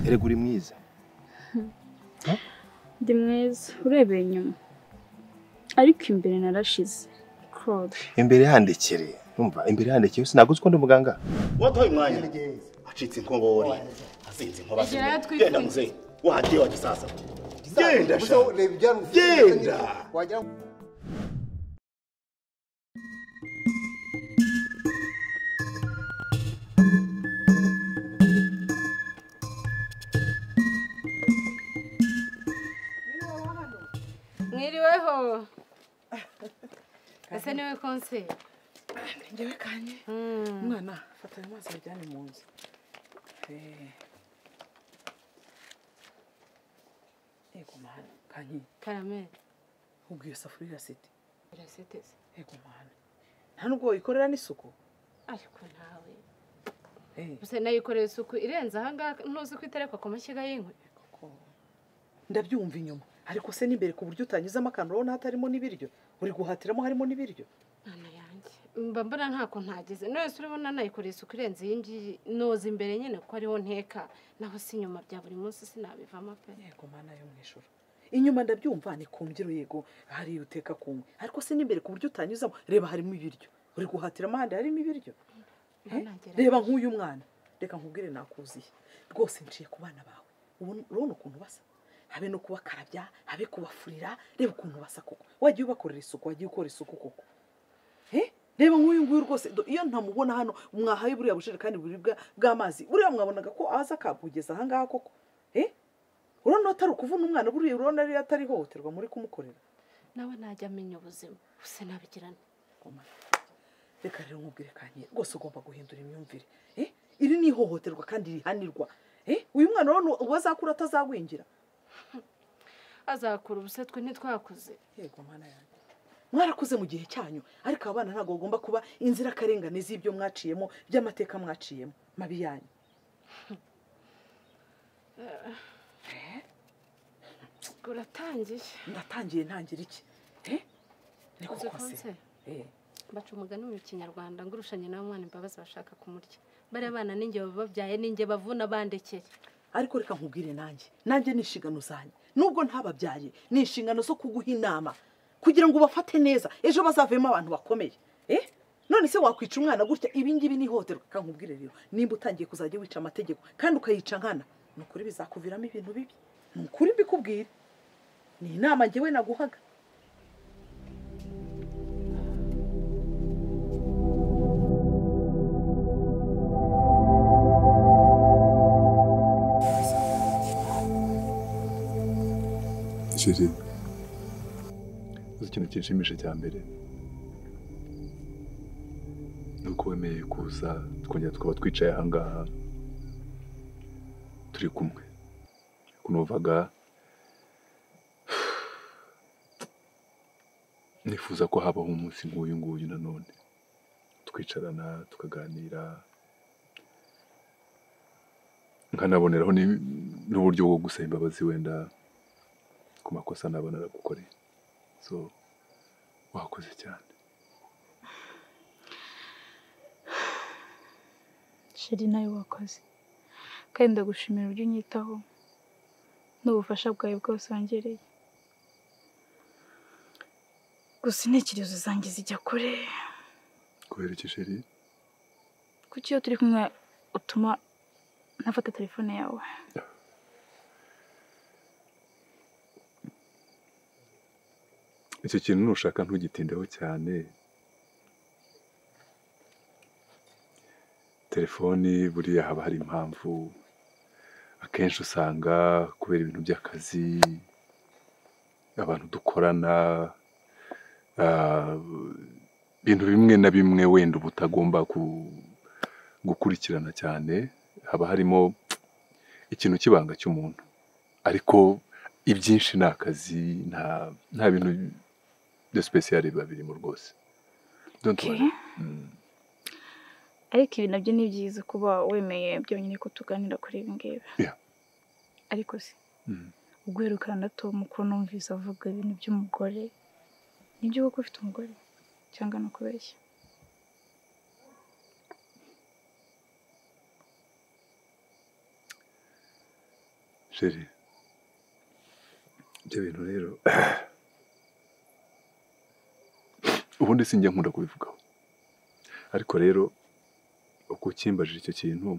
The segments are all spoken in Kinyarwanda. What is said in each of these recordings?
erega uri mwiza. Ndi mwiza urebeye inyuma ariko imbere narashize. Claude imbere handekere umva imbere handekere sinaguze ko ndi muganga. Watoye mwanya acitse inkongori azinze inkoba. Genda muze wagiye waje sasa. Genda sha. Genda. Mwiriweho. Ese niwe konse. Ngewe kanye. Mwana fata amazi ajyane mu nzu. Ego mwana kanye. Karame. Ubwiye safuri irasete. Irasete. Ego mwana. Nta nubwo ikorera n'isuku. Ariko ntawe. Buse nayikorera isuku irenza ahangaha ntuzi ko iterekwa ku mashyiga y'inkwi. Ndabyumva inyuma. Ariko se nimbere ku buryo utanyuzamo akantu urabona hatarimo n'ibiryo uri guhatiramo harimo n'ibiryo. Mwana yanjye mba mbona ntako ntageze none urabona nayikoreye isuku irenze iyi noza imbere nyine ko ariho nteka naho si inyuma bya buri munsi sinabivamo pe. Yego mana yo mwishuro inyuma ndabyumva ni kumbyiro yego hari uteka kumwe ariko se nimbere ku buryo utanyuzamo reba harimo ibiryo uri guhatiramo handi harimo ibiryo. Reba nk'uyu mwana reka nkubwire nakuziye rwose nciye ku bana bawe urabona ukuntu basa habe no kubakarabya habe kubafurira reba ukuntu basa koko wagiye ubakorera isuku wagiye ukora isuku koko reba nk'uyu nguyu rwose iyo ntamubona hano mwahaye buriya bushire kandi buribwa bw'amazi buriya mwabonaga ko aza akabugeza aha ngaha koko urabona atari ukuvuna umwana buriya urabona ari atari hohoterwa muri kumukorera nawe najya amenya ubuzima buse nabigirana. Reka rero nkubwire kanye rwose ugomba guhindura imyumvire iri ni ihohoterwa kandi rihanirwa uyu mwana urabona ubazakura atazagwingira azakura ubuse twe ntitwakuze. Yego mana yanjye mwarakuze mu gihe cyanyu ariko abana ntago bagomba kuba inzira karengane z'ibyo mwaciyemo by'amateka mwaciyemo mabi yanyu. Uratangiye. Ndatangiye ntangira iki niko kose baca umugani mu kinyarwanda ngurushanye nawe mwana imbabazi bashaka kumurya bare abana ninjye bababyaye ninjye bavuna bandekere. Ariko reka nkubwire nanjye nishingano zanjye nubwo ntababyaye nishingano zo kuguha inama kugira ngo ubafate neza ejo bazavemo abantu bakomeye. None se wakwica umwana gutya ibingibi ni hoterwa kankubwire rero nimba utangiye kuzajya wica amategeko kandi ukayica nkana nukuri bizakuviramo ibintu bibi nukuri mbikubwire ni inama ngewe naguhaga. Shiri ikintu kinshimisha cya mbere nuko wemeye kuza twongera tukaba twicaye aha ngaha turi kumwe kunovaga nifuza ko habaho umunsi nk'uyu nguyu nanone twicarana tukaganira nkanaboneraho n'uburyo bwo gusaba imbabazi wenda ku makosa nabona aragukoreye so wakoze cyane. Sheri nawe wakoze kandi ndagushimira uburyo unyitaho n'ubufasha bwawe bwose wangereye. Gusa intekerezo zanjye zijya kure. Kubera iki Sheri? Kuki iyo turi kumwe utuma ntafata telefone yawe? Icyo kintu nushaka ntugitindeho cyane. Telefoni buriya haba hari impamvu akenshi usanga kubera ibintu by'akazi abantu dukorana ibintu bimwe na bimwe wenda ubutagomba gukurikirana cyane haba harimo ikintu kibanga cy'umuntu ariko ibyinshi ni akazi nta bintu de special biba birimo rwose. Don't worry. Ariko ibi nabyo ni byiza kuba wemeye byonyine ko tuganira kuri ibi ngibi. Ariko se ubwo herukana Tom ko numvise avuga ibintu by'umugore nibyo koko ufite umugore cyangwa no kubeshya? Sheri, ibyo bintu rero ubundi sinjya nkunda kubivugaho, ariko rero uko ukimbajije icyo kintu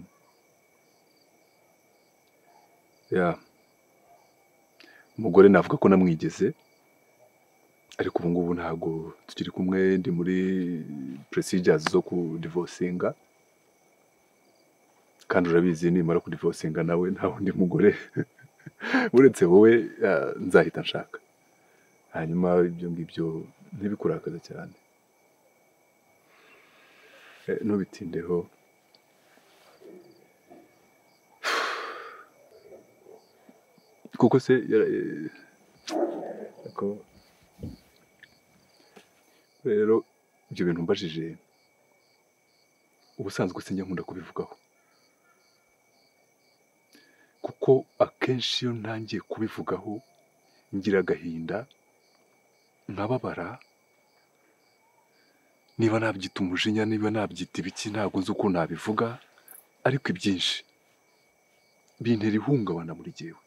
umugore navuga ko namwigeze, ariko ubu ngubu ntabwo tukiri kumwe, ndi muri procedures zo kudivosinga, kandi urabizi nimara kudivosinga nawe nta wundi mugore uretse wowe nzahita nshaka, hanyuma ibyo ngibyo ntibikurakaza cyane, ntubitindeho. Kuko se rero ibyo bintu mbajije ubusanzwe sinjya nkunda kubivugaho, kuko akenshi iyo ntangiye kubivugaho ngira agahinda, nkababara, niba nabyita umujinya, niba nabyita ibiki, ntabwo nzi uko nabivuga, ariko ibyinshi bintera ihungabana muri jyewe,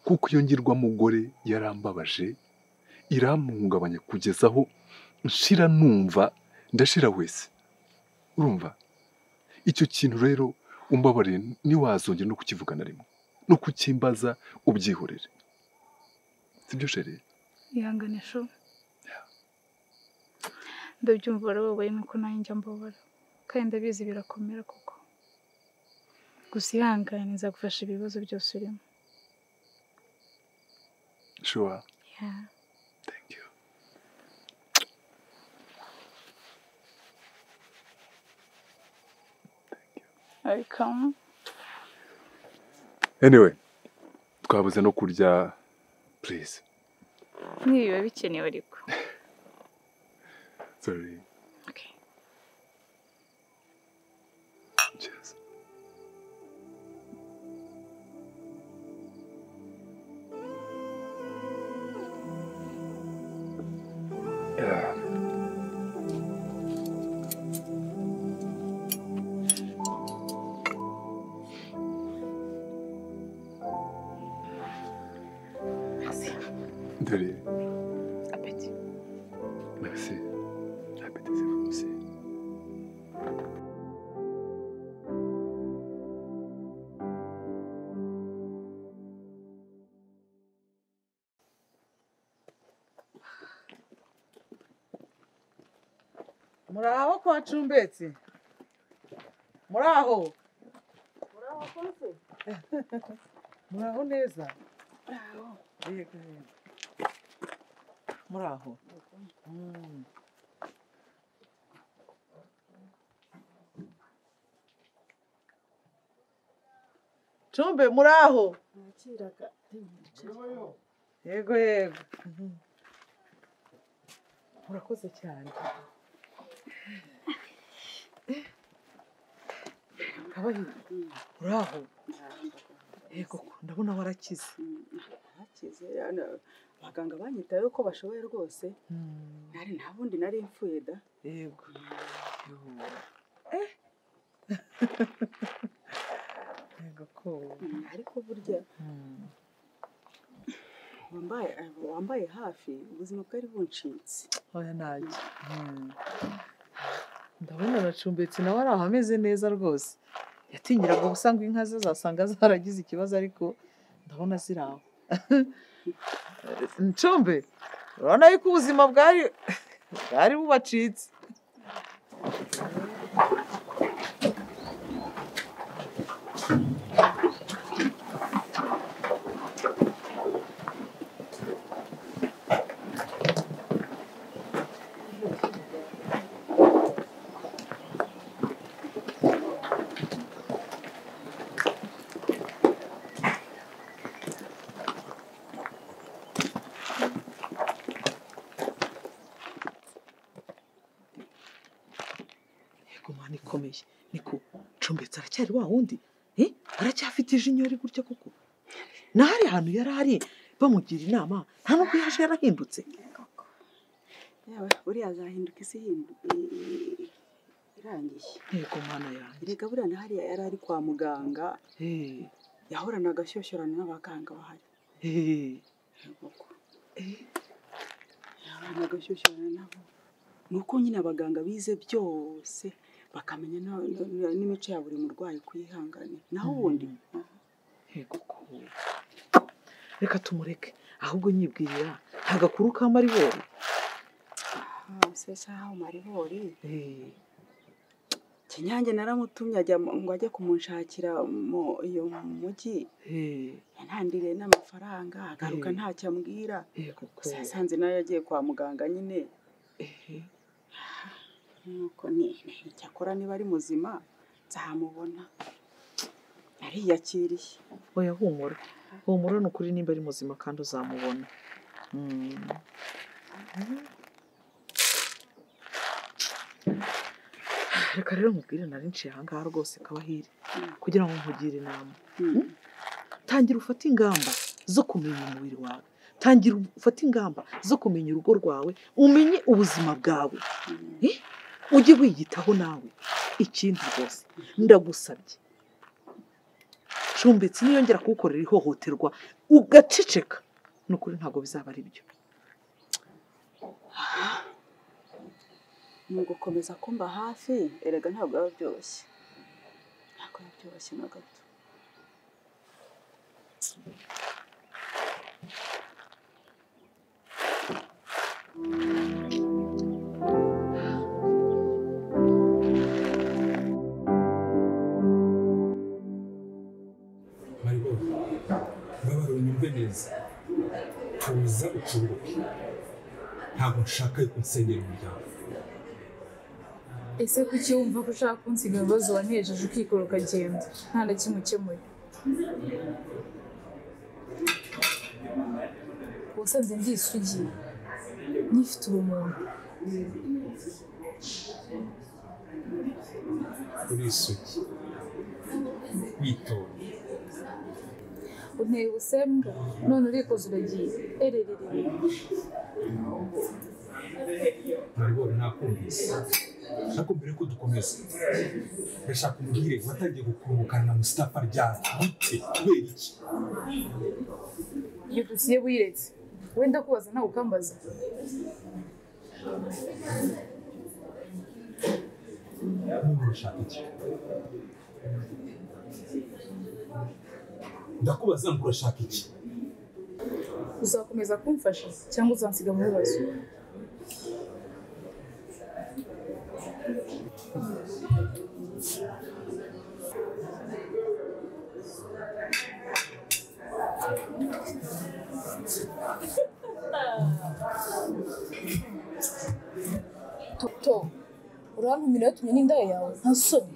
kuko iyo ngirwamugore yarambabaje, iramuhungabanya kugeza aho nshira numva ndashira wese. Urumva icyo kintu rero umbabarire, ntiwazongera no kukivuga na rimwe, no kukimbaza ubyihorere, sibyo Sheri? Ihangane sho, ndabyumva urababaye nk'uko nanjye njya mbabara, kandi ndabizi birakomera koko, gusa ihangane, nzagufasha ibibazo byose urimo. Sure. Yeah. Thank you. Welcome. Anyway, twabuze no kurya, please. Nibiba bikenewe ariko. Sorry. Okay. Cheers. Yeah. Désolé. Appétit. Merci. Appétissez-vous aussi. Muraho kwa Cumbetsi? Muraho? Muraho kose? Muraho neza? Muraho. Yego. Muraho. Cumbe muraho? Nakiraga. Yego yego. Murakoze cyane. Kabaye. Muraho. Yego ndabona warakize. Hakize abaganga banyitayeho ko bashoboye rwose. Nta bundi nari mfuye da. Yego. Yego ko. Ariko burya wambaye hafi ubuzima bwari buncitse. Oya naje. Ndabona Nacumbetsi nawe ari aho ameze neza rwose. Yatinyiraga gusanga inka ze zasanga zaragize ikibazo, ariko ndabona ziri aho. Ncumbe, urabona yuko ubuzima bwari bubacitse. Ikomeye niko Cumbetsi aracyari wa wundi, aracyafite ijinyori gutya koko. Nahari hantu yari ari bamugira inama, nta nubwo yaje yarahindutse. Yawe uriya azahinduka isi irangiye. Yego mana yanjye. Reka buriya hariya yari ari kwa muganga. yahoranaga ashyoshyorana n'abaganga bahari. Yahoranaga ashyoshyorana nabo. Nuko nyine abaganga bize byose bakamenya n'imico ya buri murwayi kuyihangana. Naho ubundi reka tumureke ahubwo nyibwirira agakuru ka maribori. Sesa aho maribori. Kinyange naramutumye ajya ngo ajye kumunshakira mu iyo mujyi. Yantandiriye n'amafaranga agaruka ntacyo ambwira. Sasanze nayo yagiye kwa muganga nyine. Nuko cyakora niba ari muzima nzamubona. Yariyakiriye. Oya humura. Humura n'ukuri nimba ari muzima kandi uzamubona. Reka rero mubwire nari nciye ahangaha rwose kabahire kugira ngo nkugire inama. Tangira ufate ingamba zo kumenya umubiri wawe. Tangira ufate ingamba zo kumenya urugo rwawe, umenye ubuzima bwawe. Ujye wiyitaho nawe. Ikindi rwose ndagusabye, cumbitse niyongera kugukorera ihohoterwa ugaceceka, n'ukuri ntabwo bizaba ari byo. Ni ugukomeza kumba hafi, erega ntabwo biba byoroshye. Ntabwo biba byoroshye na gato. Maribori, babaro nyumve neza. Tuza ucuruke. Ntabwo nshaka yuko nsengera umuryango. Ese kuki wumva ko ushaka kunsiga ibibazo wantejeje ukikora ukagenda nta na kimwe ukemuye? Wasanze ndi isugi nyifite ubumuntu. Uri isugi. Witonda. Unteye ubusembwa none urikoze uragiye. Erererere. Maribori nakumvise. Ariko mbere ko dukomeza, ndashaka umubwire watangiye gukurumukana na Mustafa ryari gute kubera iki? Iyo dosiye wiretse wenda kubaza nawe ukambaza. N'ubu urashaka iki? Ndakubaza ngo urashaka iki? Uzakomeza kumfasha cyangwa uzansiga mu bibazo? Toto, urantumira yatumye n'indaya yawe nta soni.